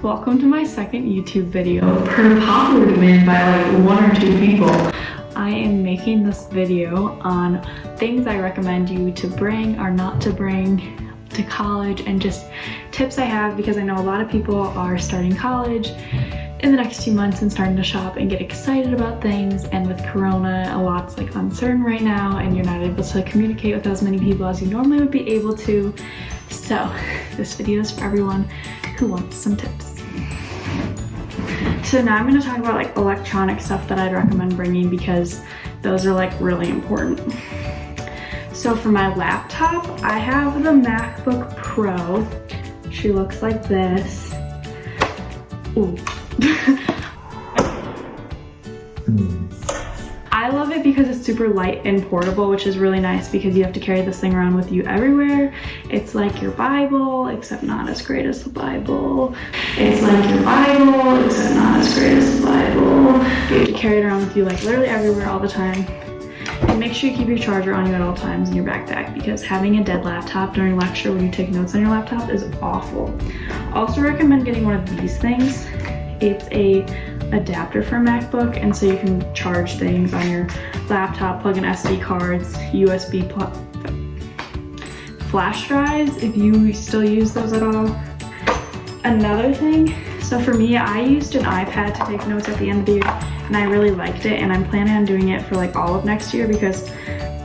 Welcome to my second YouTube video. Per popular demand by like 1 or 2 people, I am making this video on things I recommend you to bring or not to bring to college, and just tips I have because I know a lot of people are starting college in the next 2 months and starting to shop and get excited about things, and with Corona a lot's like uncertain right now and you're not able to communicate with as many people as you normally would be able to. So this video is for everyone who wants some tips. So now I'm going to talk about like electronic stuff that I'd recommend bringing because those are like really important. So for my laptop, I have the MacBook Pro. She looks like this. Ooh. I love it because it's super light and portable, which is really nice because you have to carry this thing around with you everywhere. It's like your Bible, except not as great as the Bible. It's like your Bible, except not as great as the Bible. You have to carry it around with you like literally everywhere all the time. And make sure you keep your charger on you at all times in your backpack because having a dead laptop during lecture when you take notes on your laptop is awful. Also recommend getting one of these things. It's a adapter for a MacBook, and so you can charge things on your laptop, plug in SD cards, USB flash drives if you still use those at all. Another thing, so for me, I used an iPad to take notes at the end of the year and I really liked it, and I'm planning on doing it for like all of next year because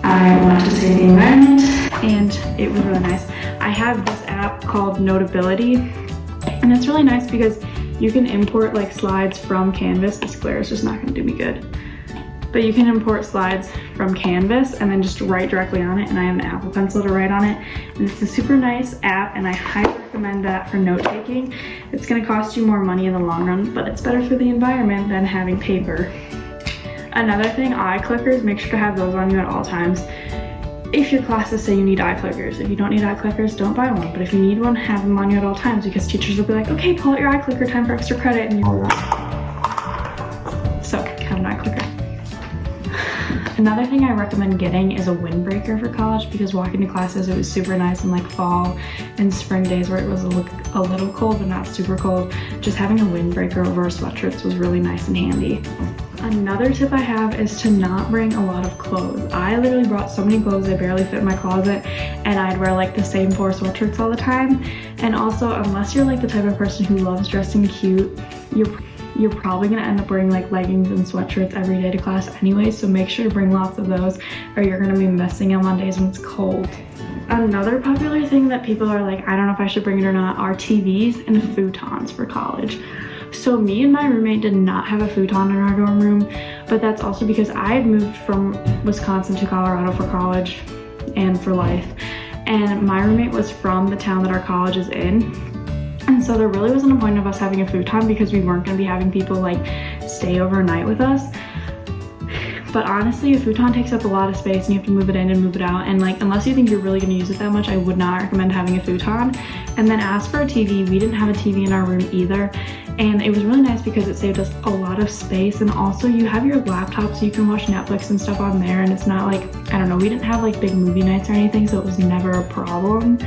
I want to save the environment and it was really nice. I have this app called Notability, and it's really nice because you can import like slides from Canvas. This glare is just not gonna do me good. But you can import slides from Canvas and then just write directly on it, and I have an Apple Pencil to write on it. And it's a super nice app and I highly recommend that for note taking. It's gonna cost you more money in the long run, but it's better for the environment than having paper. Another thing, eye clickers, make sure to have those on you at all times. If your classes say you need eye clickers, if you don't need eye clickers, don't buy one. But if you need one, have them on you at all times because teachers will be like, okay, pull out your eye clicker, time for extra credit. And so have an eye clicker. Another thing I recommend getting is a windbreaker for college because walking to classes, it was super nice in like fall and spring days where it was a little cold but not super cold. Just having a windbreaker over our sweatshirts was really nice and handy. Another tip I have is to not bring a lot of clothes. I literally brought so many clothes they barely fit in my closet, and I'd wear like the same 4 sweatshirts all the time. And also, unless you're like the type of person who loves dressing cute, you're probably gonna end up wearing like leggings and sweatshirts every day to class anyway, so make sure to bring lots of those or you're gonna be missing them on days when it's cold. Another popular thing that people are like, I don't know if I should bring it or not, are TVs and futons for college. So me and my roommate did not have a futon in our dorm room, but that's also because I had moved from Wisconsin to Colorado for college and for life. And my roommate was from the town that our college is in. And so there really wasn't a point of us having a futon because we weren't gonna be having people like stay overnight with us. But honestly, a futon takes up a lot of space and you have to move it in and move it out. And like, unless you think you're really gonna use it that much, I would not recommend having a futon. And then as for a TV, we didn't have a TV in our room either. And it was really nice because it saved us a lot of space. And also you have your laptop so you can watch Netflix and stuff on there. And it's not like, I don't know, we didn't have like big movie nights or anything, so it was never a problem.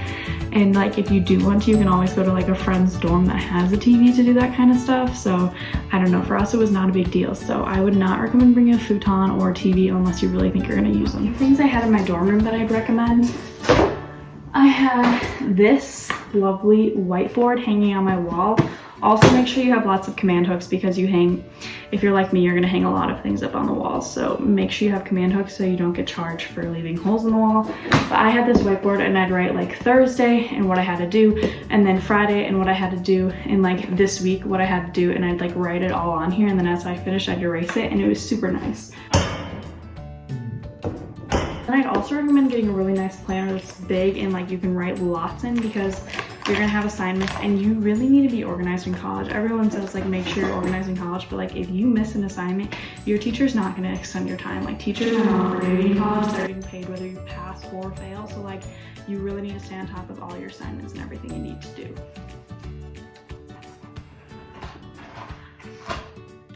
And like, if you do want to, you can always go to like a friend's dorm that has a TV to do that kind of stuff. So I don't know, for us it was not a big deal. So I would not recommend bringing a futon or a TV unless you really think you're gonna use them. Things I had in my dorm room that I'd recommend. I have this lovely whiteboard hanging on my wall. Also make sure you have lots of command hooks because if you're like me, you're gonna hang a lot of things up on the walls. So make sure you have command hooks so you don't get charged for leaving holes in the wall. But I had this whiteboard and I'd write like Thursday and what I had to do, and then Friday and what I had to do, and like this week what I had to do, and I'd like write it all on here, and then as I finished I'd erase it, and it was super nice. And I'd also recommend getting a really nice planner that's big and like you can write lots in because you're gonna have assignments and you really need to be organized in college. Everyone says like make sure you're organized in college, but like if you miss an assignment, your teacher's not gonna extend your time. Like teachers are not paid in college, they're getting paid whether you pass or fail. So like you really need to stay on top of all your assignments and everything you need to do.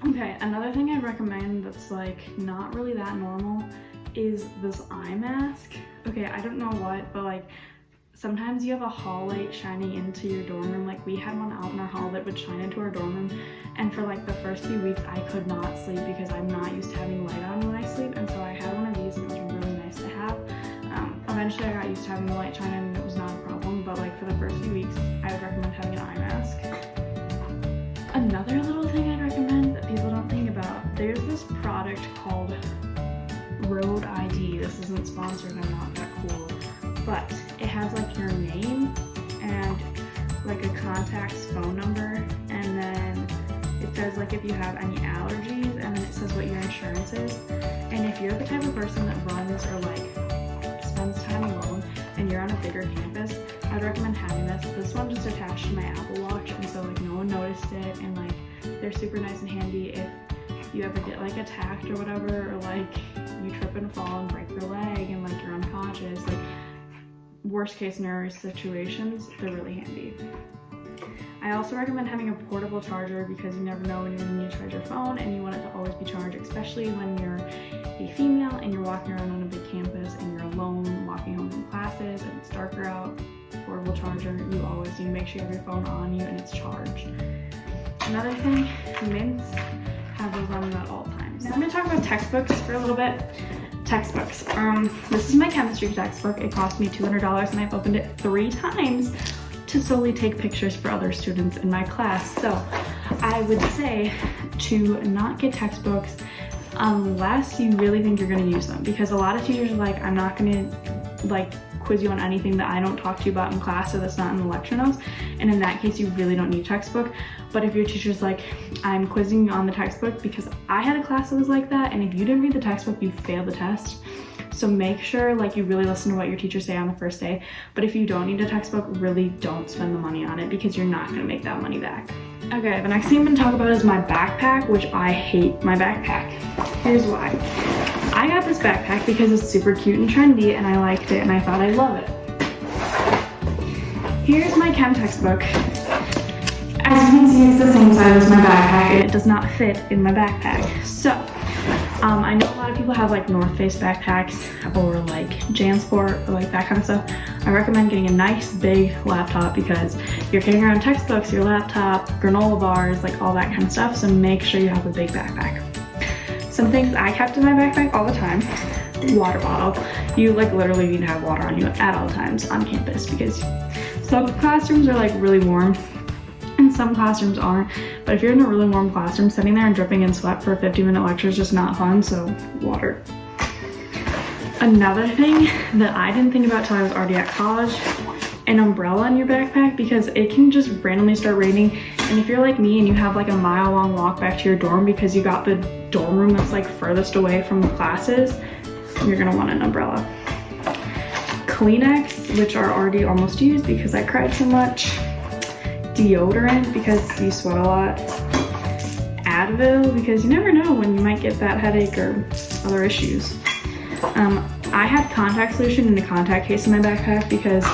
Okay, another thing I recommend that's like not really that normal is this eye mask. Okay, I don't know what, but like sometimes you have a hall light shining into your dorm room. Like we had one out in our hall that would shine into our dorm room, and for like the first few weeks I could not sleep because I'm not used to having light on when I sleep, and so I had one of these and it was really nice to have. Eventually I got used to having the light shine and it was not a problem, but like for the first few weeks I would recommend having an eye mask. Another little thing I'd recommend that people don't think about, there's this product called Rode ID. This isn't sponsored, I'm not that cool, but it has like your name and like a contact's phone number, and then it says like if you have any allergies, and then it says what your insurance is. And if you're the type of person that runs or like spends time alone and you're on a bigger campus, I'd recommend having this. This one just attached to my Apple Watch, and so like no one noticed it, and like they're super nice and handy if you ever get like attacked or whatever, or like you trip and fall and break your leg and like you're unconscious, like worst case scenario situations, they're really handy. I also recommend having a portable charger because you never know when you're going to need to charge your phone, and you want it to always be charged, especially when you're a female and you're walking around on a big campus and you're alone walking home from classes and it's darker out. Portable charger, you always need to make sure you have your phone on you and it's charged. Another thing, mints, have those on you at all times. Now I'm going to talk about textbooks for a little bit. Textbooks. This is my chemistry textbook. It cost me $200 and I've opened it 3 times to solely take pictures for other students in my class. So I would say to not get textbooks unless you really think you're going to use them, because a lot of teachers are like, I'm not going to like quiz you on anything that I don't talk to you about in class or that's not in the lecture notes, and in that case you really don't need a textbook. But if your teacher's like, I'm quizzing you on the textbook, because I had a class that was like that, and if you didn't read the textbook you failed the test. So make sure like you really listen to what your teachers say on the first day. But if you don't need a textbook, really don't spend the money on it, because you're not going to make that money back. Okay, the next thing I'm going to talk about is my backpack, which I hate my backpack. Here's why. I got this backpack because it's super cute and trendy and I liked it and I thought I'd love it. Here's my chem textbook. As you can see, it's the same size as my backpack and it does not fit in my backpack. So, I know a lot of people have like North Face backpacks or like JanSport or like that kind of stuff. I recommend getting a nice big laptop because you're carrying around textbooks, your laptop, granola bars, like all that kind of stuff. So make sure you have a big backpack. Some things I kept in my backpack all the time: water bottle. You like literally need to have water on you at all times on campus, because some classrooms are like really warm and some classrooms aren't. But if you're in a really warm classroom, sitting there and dripping in sweat for a 50-minute lecture is just not fun, so water. Another thing that I didn't think about till I was already at college, an umbrella in your backpack, because it can just randomly start raining. And if you're like me and you have like a mile-long walk back to your dorm because you got the dorm room that's like furthest away from the classes, you're gonna want an umbrella. Kleenex, which are already almost used because I cried so much. Deodorant, because you sweat a lot. Advil, because you never know when you might get that headache or other issues. I had contact solution in the contact case in my backpack because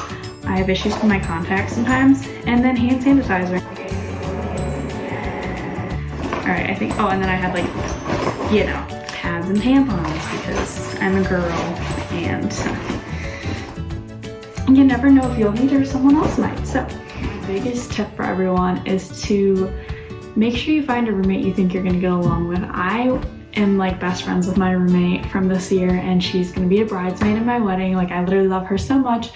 I have issues with my contacts sometimes. And then hand sanitizer. Alright, I think, oh, and then I had like, you know, pads and tampons because I'm a girl and you never know if you'll need it or someone else might. So, my biggest tip for everyone is to make sure you find a roommate you think you're gonna get along with. I am like best friends with my roommate from this year and she's gonna be a bridesmaid in my wedding. Like I literally love her so much.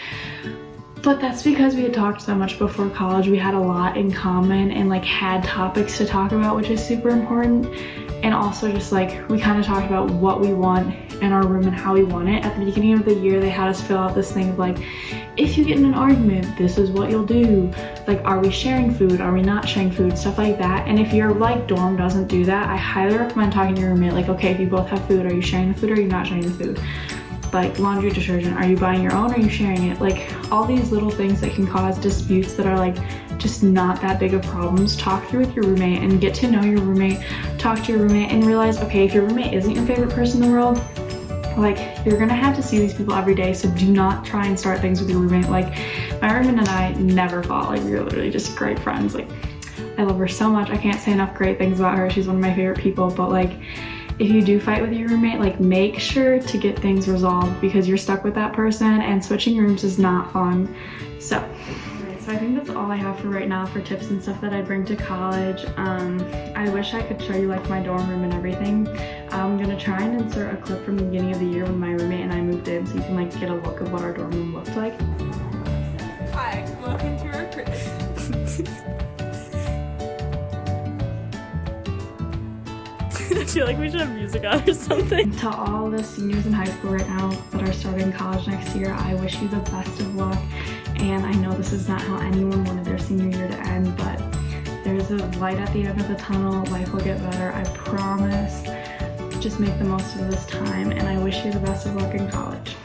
But that's because we had talked so much before college. We had a lot in common and like had topics to talk about, which is super important. And also just like we kind of talked about what we want in our room and how we want it. At the beginning of the year, they had us fill out this thing of like, if you get in an argument, this is what you'll do. Like, are we sharing food? Are we not sharing food? Stuff like that. And if your like dorm doesn't do that, I highly recommend talking to your roommate. Like, okay, if you both have food, are you sharing the food or are you not sharing the food? Like laundry detergent, are you buying your own or are you sharing it? Like all these little things that can cause disputes that are like just not that big of problems. Talk through with your roommate and get to know your roommate. Talk to your roommate and realize, okay, if your roommate isn't your favorite person in the world, like you're gonna have to see these people every day, so do not try and start things with your roommate. Like my roommate and I never fought. Like we were literally just great friends. Like I love her so much. I can't say enough great things about her. She's one of my favorite people, but like if you do fight with your roommate, like make sure to get things resolved because you're stuck with that person and switching rooms is not fun. So I think that's all I have for right now for tips and stuff that I'd bring to college. I wish I could show you like my dorm room and everything. I'm gonna try and insert a clip from the beginning of the year when my roommate and I moved in so you can like get a look of what our dorm room looked like. Hi, welcome to our crib. I feel like we should have music on or something. To all the seniors in high school right now that are starting college next year, I wish you the best of luck. And I know this is not how anyone wanted their senior year to end, but there's a light at the end of the tunnel. Life will get better, I promise. Just make the most of this time, and I wish you the best of luck in college.